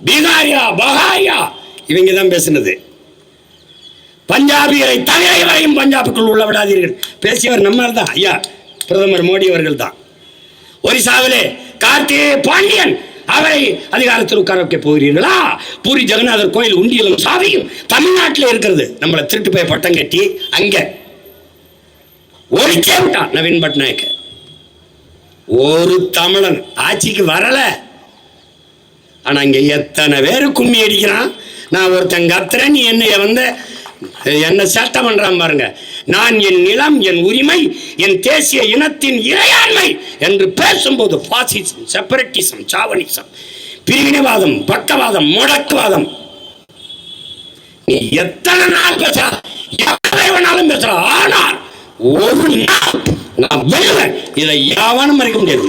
பீகாரியா பகாரியா இவங்க தான் பேசினது. பஞ்சாபியரை தலையை வரையும் பஞ்சாபுக்குள் உள்ள விடாதீர்கள் பேசியவர் நம்மால் தான், ஐயா பிரதமர் மோடி அவர்கள் தான். ஒரிசாவிலே கார்த்திகே பாண்டியன் அவரை அதிகாரத்தில் உட்கார வைக்க போகிறீர்களா? பூரி ஜெகநாதர் கோயில் உண்டியலும் சாவியும் தமிழ்நாட்டில் இருக்கிறது. நம்மளை திருட்டு போய் பட்டம் கட்டி அங்க ஒழிச்சே விட்டான் நவீன் பட்நாயக். ஒரு தமிழன் ஆட்சிக்கு வரல. ஆனா இங்க எத்தனை பேரு கும்மி அடிக்கிறான். நான் ஒருத்தன் கத்துறேன், நீ என்ன சட்டம் பண்றான் பாருங்க. நான் என் நிலம், என் உரிமை, என் தேசிய இனத்தின் இறையாண்மை என்று பேசும்போது பாசிசம், செப்பரேட்டிசம், சாவனிசம், பிரிவினைவாதம், பக்கவாதம், முடக்குவாதம், நீ எத்தனை நாள் பேசுற, எவ்வளவு வேணாலும் பேசுற. ஆனால் ஒரு நாள் நான் வெல்லுவேன். இதை யாவனும் மறைக்க முடியாது.